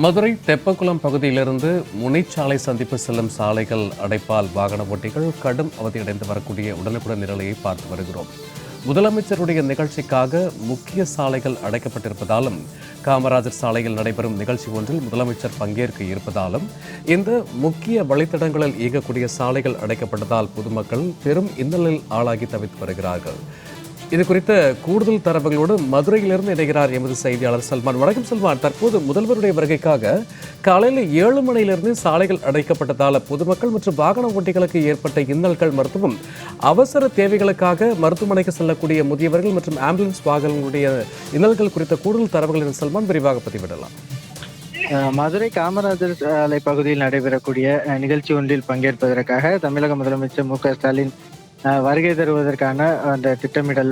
மதுரை தெப்பக்குளம் பகுதியிலிருந்து முனிச்சாலை சந்திப்பு செல்லும் சாலைகள் அடைப்பால் வாகன ஓட்டிகள் கடும் அவதியடைந்து வரக்கூடிய உடனுக்குடன் நிலையை பார்த்து வருகிறோம். முதலமைச்சருடைய நிகழ்ச்சிக்காக முக்கிய சாலைகள் அடைக்கப்பட்டிருப்பதாலும் காமராஜர் சாலையில் நடைபெறும் நிகழ்ச்சி ஒன்றில் முதலமைச்சர் பங்கேற்க இருப்பதாலும் இந்த முக்கிய வழித்தடங்களில் இயங்கக்கூடிய சாலைகள் அடைக்கப்பட்டதால் பொதுமக்கள் பெரும் இன்னலில் ஆளாகி தவித்து வருகிறார்கள். இது குறித்த கூடுதல் தரவுகளோடு மதுரையிலிருந்து இணைகிறார் எமது செய்தியாளர் சல்மான். வணக்கம் சல்மான். தற்போது முதல்வருடைய வருகைக்காக காலையில் 7 மணியிலிருந்து சாலைகள் அடைக்கப்பட்டதால் பொதுமக்கள் மற்றும் வாகன ஓட்டிகளுக்கு ஏற்பட்ட இன்னல்கள் மருத்துவம் அவசர தேவைகளுக்காக மருத்துவமனைக்கு செல்லக்கூடிய முதியவர்கள் மற்றும் ஆம்புலன்ஸ் வாகனங்களுடைய இன்னல்கள் குறித்த கூடுதல் தரவுகளின் சல்மான் விரிவாக பதிவிடலாம். மதுரை காமராஜர் சாலை பகுதியில் நடைபெறக்கூடிய நிகழ்ச்சி ஒன்றில் பங்கேற்பதற்காக தமிழக முதலமைச்சர் மு.க.ஸ்டாலின் வருகை தருவதற்கான அந்த திட்டமிடல்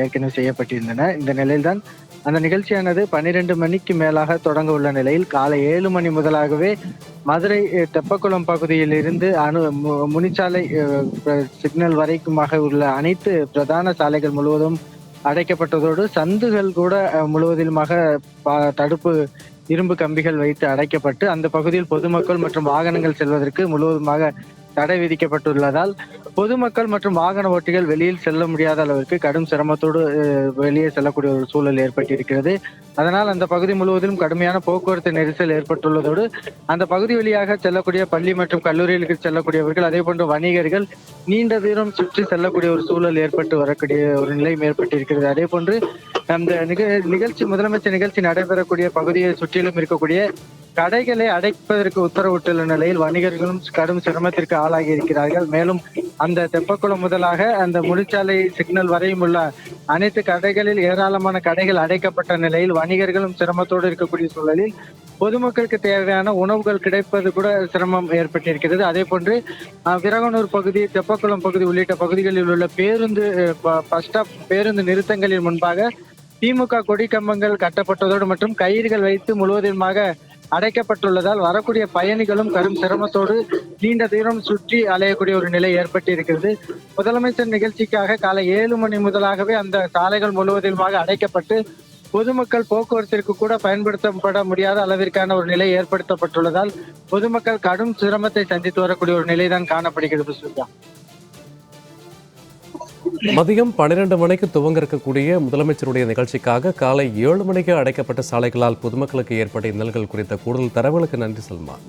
ஏற்கனவே செய்யப்பட்டிருந்தன. இந்த நிலையில்தான் அந்த நிகழ்ச்சியானது 12 மணிக்கு மேலாக தொடங்க உள்ள நிலையில் காலை 7 மணி முதலாகவே மதுரை தெப்பக்குளம் பகுதியில் இருந்து முனிச்சாலை சிக்னல் வரைக்குமாக உள்ள அனைத்து பிரதான சாலைகள் முழுவதும் அடைக்கப்பட்டதோடு சந்துகள் கூட முழுவதுமாக தடுப்பு இரும்பு கம்பிகள் வைத்து அடைக்கப்பட்டு அந்த பகுதியில் பொதுமக்கள் மற்றும் வாகனங்கள் செல்வதற்கு முழுவதுமாக தடை விதிக்கப்பட்டுள்ளதால் பொதுமக்கள் மற்றும் வாகன ஓட்டிகள் வெளியில் செல்ல முடியாத அளவிற்கு கடும் சிரமத்தோடு வெளியே செல்லக்கூடிய ஒரு சூழல் ஏற்பட்டிருக்கிறது. அதனால் அந்த பகுதி முழுவதிலும் கடுமையான போக்குவரத்து நெரிசல் ஏற்பட்டுள்ளதோடு அந்த பகுதி வழியாக செல்லக்கூடிய பள்ளி மற்றும் கல்லூரிகளுக்கு செல்லக்கூடியவர்கள் அதே போன்று வணிகர்கள் நீண்ட தூரம் சுற்றி செல்லக்கூடிய ஒரு சூழல் ஏற்பட்டு வரக்கூடிய ஒரு நிலையும் ஏற்பட்டிருக்கிறது. அதே போன்று அந்த நிகழ்ச்சி முதலமைச்சர் நிகழ்ச்சி நடைபெறக்கூடிய பகுதியை சுற்றிலும் இருக்கக்கூடிய கடைகளை அடைப்பதற்கு உத்தரவிட்டுள்ள நிலையில் வணிகர்களும் கடும் சிரமத்திற்கு ஆளாகி இருக்கிறார்கள். மேலும் அந்த தெப்பக்குளம் முதலாக அந்த முனிச்சாலை சிக்னல் வரையும் உள்ள அனைத்து கடைகளில் ஏராளமான கடைகள் அடைக்கப்பட்ட நிலையில் வணிகர்களும் சிரமத்தோடு இருக்கக்கூடிய சூழலில் பொதுமக்களுக்கு தேவையான உணவுகள் கிடைப்பது கூட சிரமம் ஏற்பட்டிருக்கிறது. அதே போன்று விரகனூர் பகுதி, தெப்பக்குளம் பகுதி உள்ளிட்ட பகுதிகளில் உள்ள பஸ் ஸ்டாப் பேருந்து நிறுத்தங்களின் முன்பாக திமுக கொடி கம்பங்கள் கட்டப்பட்டதோடு மற்றும் கயிறுகள் வைத்து முழுவதுமாக அடைக்கப்பட்டுள்ளதால் வரக்கூடிய பயணிகளும் கடும் சிரமத்தோடு நீண்ட தூரம் சுற்றி அலையக்கூடிய ஒரு நிலை ஏற்பட்டிருக்கிறது. முதலமைச்சர் நிகழ்ச்சிக்காக காலை 7 மணி முதலாகவே அந்த சாலைகள் முழுவதுமாக அடைக்கப்பட்டு பொதுமக்கள் போக்குவரத்திற்கு கூட பயன்படுத்தப்பட முடியாத அளவிற்கான ஒரு நிலை ஏற்படுத்தப்பட்டுள்ளதால் பொதுமக்கள் கடும் சிரமத்தை சந்தித்து வரக்கூடிய ஒரு நிலைதான் காணப்படுகிறது. சுஜா, மதியம் 12 மணிக்கு துவங்க இருக்கக்கூடிய முதலமைச்சருடைய நிகழ்ச்சிக்காக காலை 7 மணிக்கு அடைக்கப்பட்ட சாலைகளால் பொதுமக்களுக்கு ஏற்பட்ட இன்னல்கள் குறித்த கூடுதல் தரவுகளுக்கு நன்றி சல்மான்.